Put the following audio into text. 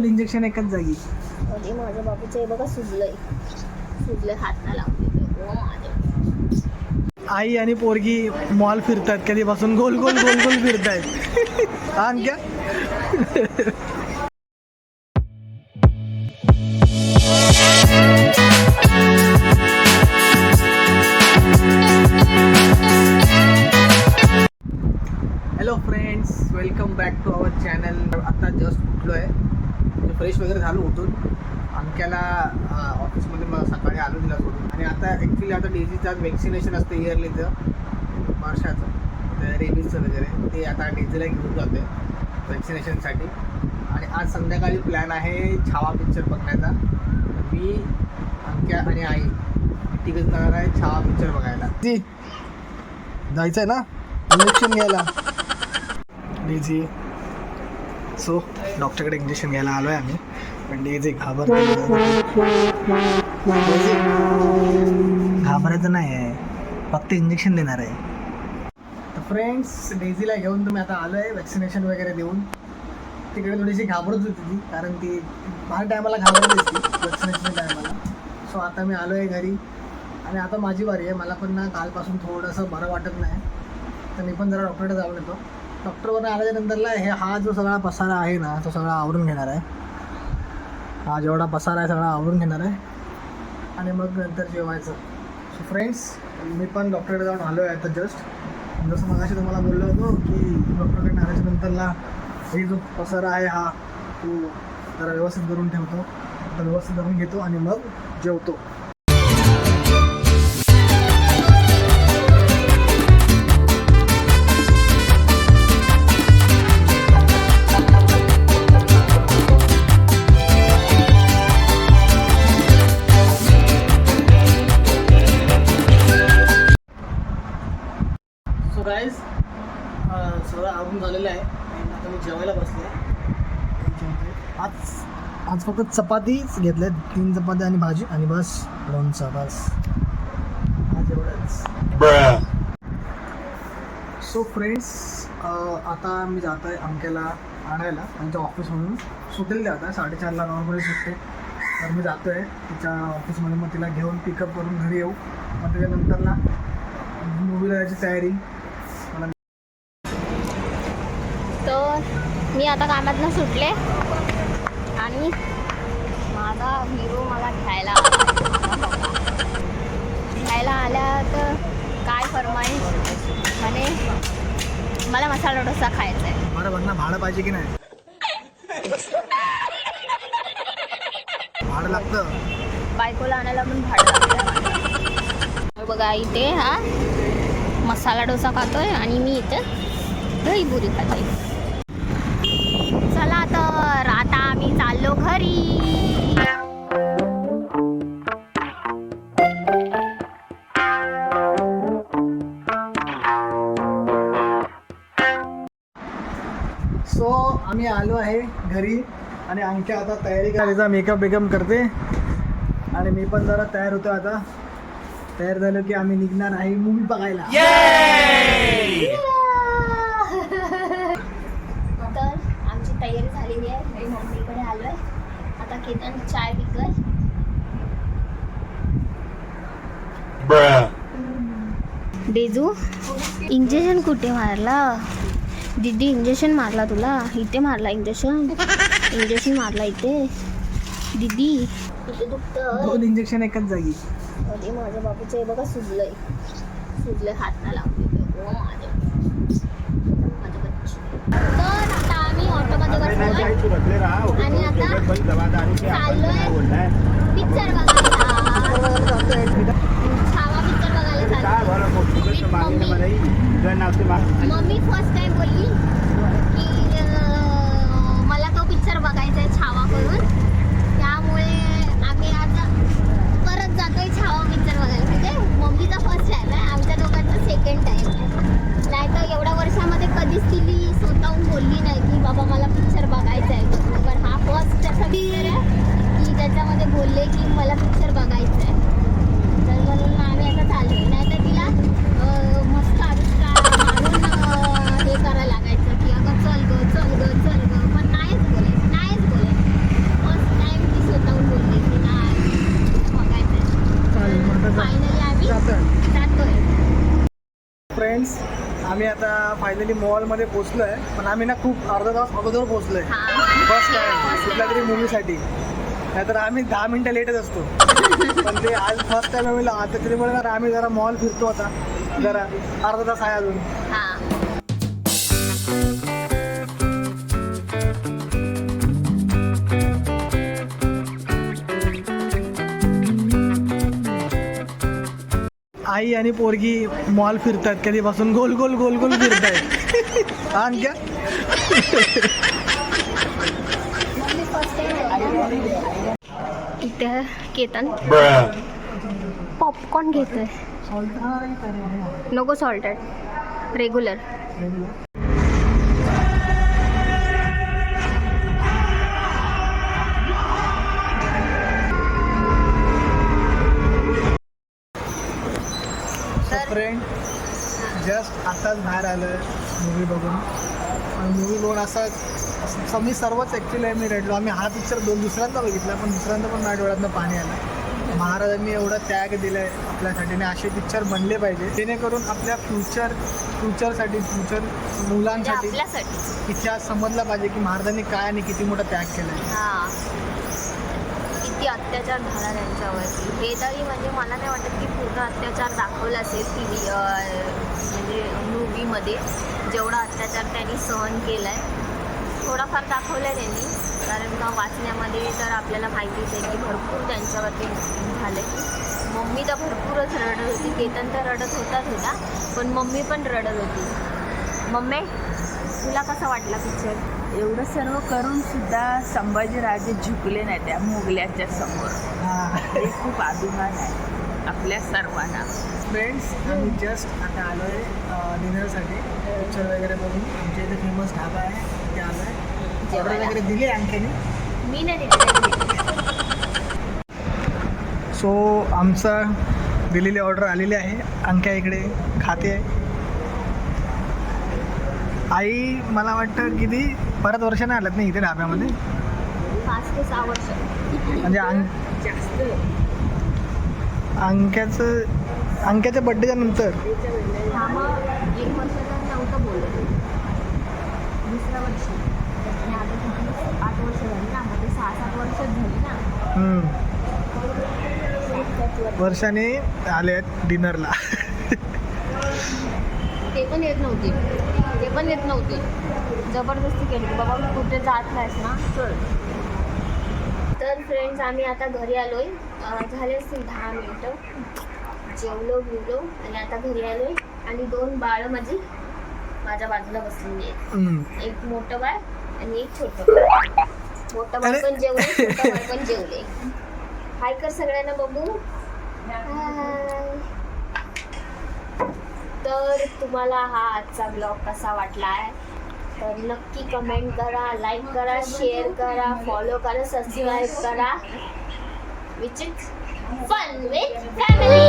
2 injection एकाच जागी. अरे माझ्या बाबूचं हे बघा सुजलंय हातला लावले. ओ माझ्या आई आणि पोरगी मॉल फिरतात कधीपासून गोल गोल गोल गोल फिरतायत. Ankya hello friends, welcome back to our channel. आता जस्ट उठलो आहे, म्हणजे फ्रेश वगैरे झालो उठून. अंक्याला ऑफिसमध्ये मग सकाळी आलो दिला सोडून. आणि आता ॲक्च्युली आता डेझीचं वॅक्सिनेशन असतं इयरलीचं वर्षाचं, तर रेबीजचं वगैरे ते आता डेझीला घेऊन जातो आहे वॅक्सिनेशनसाठी. आणि आज संध्याकाळी प्लॅन आहे छावा पिक्चर बघण्याचा. मी, अंक्या आणि आई तिघंच जाणार आहे छावा पिक्चर बघायला. जी जायचं आहे ना इंजेक्शन घ्यायला डेझी. सो डॉक्टरकडे इंजेक्शन घ्यायला आलो आहे आम्ही, पण डेझी घाबरायचं नाही आहे, फक्त इंजेक्शन देणार आहे. तर फ्रेंड्स, डेझीला घेऊन तुम्ही आता आलो आहे वॅक्सिनेशन वगैरे देऊन. तिकडे थोडीशी घाबरत होती ती, कारण ती हर टायमाला घाबरत असते वॅक्सिनेशन टायमाला. सो आता मी आलो आहे घरी आणि आता माझी बारी आहे. मला पण ना कालपासून थोडंसं बरं वाटत नाही, तर मी पण जरा डॉक्टरकडे जाऊन येतो. डॉक्टरवरून आल्याच्या नंतरला हा जो सगळा पसारा आहे ना, तो सगळा आवरून घेणार आहे. हा जेवढा पसारा आहे सगळा आवरून घेणार आहे आणि मग नंतर जेवायचं. सो फ्रेंड्स, मी पण डॉक्टरकडे जाऊन आलो आहे आता जस्ट. जसं मगाशी तुम्हाला बोललो होतो की डॉक्टरकडे आल्याच्या नंतरला हे जो पसारा आहे हा तो जरा व्यवस्थित करून ठेवतो, तर व्यवस्थित करून घेतो आणि मग जेवतो. सो गाईज, सगळं आवरून झालेलं आहे आणि आता मी जेवायला बसलो आहे. आज फक्त चपातीच घेतल्या, 3 चपात्या आणि भाजी आणि बस लोणचं, बस आज एवढंच. सो फ्रेंड्स, आता मी जातो आहे अंक्याला आणायला. त्यांच्या ऑफिसमधून सुटेल ते आता 4:30ला नॉर्मली सुटते. तर मी जातो आहे तिच्या ऑफिसमध्ये, मग तिला घेऊन पिकअप करून घरी येऊ. मग त्याच्यानंतरला मूवीला जायची तयारी. तर मी आता कामातनं सुटले आणि माझा हिरो मला घ्यायला आल्या. तर काय फरमाईश म्हणे, मला मसाला डोसा खायचा आहे. बरं बघ ना, भाडं पाहिजे की नाही? भाडं लागतं, बायकोला आणायला पण भाडं लागतं. बघा इथे हा मसाला डोसा खातोय आणि मी इथे दहीपुरी खातोय. चला तर आता आम्ही चाललो घरी. सो आम्ही आलो आहे घरी आणि अंक्या आता तयारी करायचा, मेकअप बेकअप करते आणि मी पण जरा तयार होतो. आता तयार झालो की आम्ही निघणार आहे मूवी बघायला. तर आमची तयारी झालेली आहे. मी मम्मीकडे आलो आहे. आता केतन चाय पिकर. डेजू, इंजेक्शन कुठे मारला? दीदी इंजेक्शन मारला तुला? इथे मारला इंजेक्शन मारला इथे. दीदी इथे दुखतं. 2 इंजेक्शन एकाच जागी. अरे माझ्या बाबूचं हे बघा सुजलंय हातला लावले. ओ माझ्या तर आता आम्ही ऑटोमध्ये बसलो आणि आता चाललोय पिक्चर बघायला. छावा पिक्चर बघायला चाललोय. मम्मी फर्स्ट टाइम बोलली की मला तो पिक्चर बघायचा आहे छावा करून. त्यामुळे आम्ही आता परत जातोय छावा पिक्चर बघायला. म्हणजे मम्मीचा फर्स्ट टाइम आहे, आमच्या दोघांचा सेकंड टाइम आहे. नाही तर एवढ्या वर्षामध्ये कधीच तिली स्वतःहून बोलली नाही की बाबा मला पिक्चर बघायचा आहे. पण हा फर्स्ट असा पिक्चर आहे की त्याच्यामध्ये बोलले की मला पिक्चर बघायचा आहे. तर म्हणून आम्ही आता चाललोय. नाही तर तिला मस्त आविष्कार मारून हे करायला लागायचं की अगं चल ग. पण नाहीच बोलायचं. आम्ही आता फायनली मॉलमध्ये पोचलो आहे, पण आम्ही ना खूप अर्धा तास अगोदर पोचलो आहे हा. फर्स्ट टाइम कुठल्या तरी मूवीसाठी. नाहीतर आम्ही 10 मिनटं लेटच असतो. पण ते आज फर्स्ट टाइम आम्ही आता तरी म्हणणार आम्ही जरा मॉल फिरतो आता, जरा अर्धा तास आहे अजून. हा. आई आणि पोरगी मॉल फिरतात, कधीपासून गोल गोल गोल गोल फिरतायत. हा क्या इथे केतन पॉपकॉर्न घेतोय. नको सॉल्टेड, रेग्युलर. फ्रेंड जस्ट आताच बाहेर आलं मूवी बघून. मूवी बघून असा मी सर्वच ॲक्च्युली मी रडलो. आम्ही हा पिक्चर दुसऱ्यांदा बघितला, पण दुसऱ्यांदा पण माझ्या डोळ्यातनं पाणी आलं. महाराजांनी एवढा त्याग दिला आहे आपल्यासाठी, आणि असे पिक्चर बनले पाहिजे जेणेकरून आपल्या फ्युचरसाठी मुलांसाठी आपल्यासाठी इतिहास समजला पाहिजे की महाराजांनी काय आणि किती मोठा त्याग केला आहे. हा, किती अत्याचार झाला त्यांच्यावरती. हे तरी म्हणजे मला नाही वाटत की पूर्ण अत्याचार दाखवला असेल टी म्हणजे मूवीमध्ये. जेवढा अत्याचार त्यांनी सहन केला आहे थोडाफार दाखवला आहे त्यांनी, कारण का वाचण्यामध्ये तर आपल्याला माहितीच आहे की भरपूर त्यांच्यावरती झालं. मम्मी तर भरपूरच रडत होती, केतन तर रडत होता, पण मम्मी पण रडत होती. मम्मी तुला कसा वाटला पिक्चर? एवढं सर्व करून सुद्धा संभाजीराजे झुकले नाही त्या मुघलांच्या समोर. हे खूप अभिमान आहे आपल्या सर्वांना. फ्रेंड्स आम्ही जस्ट आता आलो आहे डिनरसाठी. पिक्चर वगैरे बघून आमच्या इथे फेमस ढाबा आहे, तिथे आलो आहे. ऑर्डर वगैरे दिली आणखीने मी नाही दिली. सो आमचा दिलेली ऑर्डर आलेली आहे. अंक्या इकडे खाते आहे. आई मला वाटतं किती परत वर्षाने आल्यात नाही इथे ढाब्यामध्ये, 5 ते 6 वर्ष. म्हणजे जास्त अंक्याच्या बड्डेच्या नंतर. हा, मग 1 वर्षाचा नव्हतं बोलत, दुसऱ्या वर्षी. आणि आता किती 8 वर्ष झाली ना, मध्ये 6-7 वर्ष झाली ना. वर्षाने आले आहेत डिनरला. ते पण येत नव्हती. जबरदस्ती केली की बाबा कुठे जात नाहीस ना, चल. तर फ्रेंड्स आम्ही आता घरी आलोय. झाले असतील 10 मिनिटं. जेवलो बिवलो आणि आता घरी आलोय. आणि 2 बाळं माझ्या बाजूला बसलेली आहेत. एक मोठं बाळ आणि एक छोटं बाळ. मोठं बाळ पण जेवले, छोटं बाळ पण जेवले. हाय कर सगळ्यांना बघू. हाय. तर तुम्हाला हा आजचा ब्लॉग कसा वाटला आहे तर नक्की कमेंट करा, लाईक करा, शेअर करा, फॉलो करा, सबस्क्राईब करा. Which is fun with family.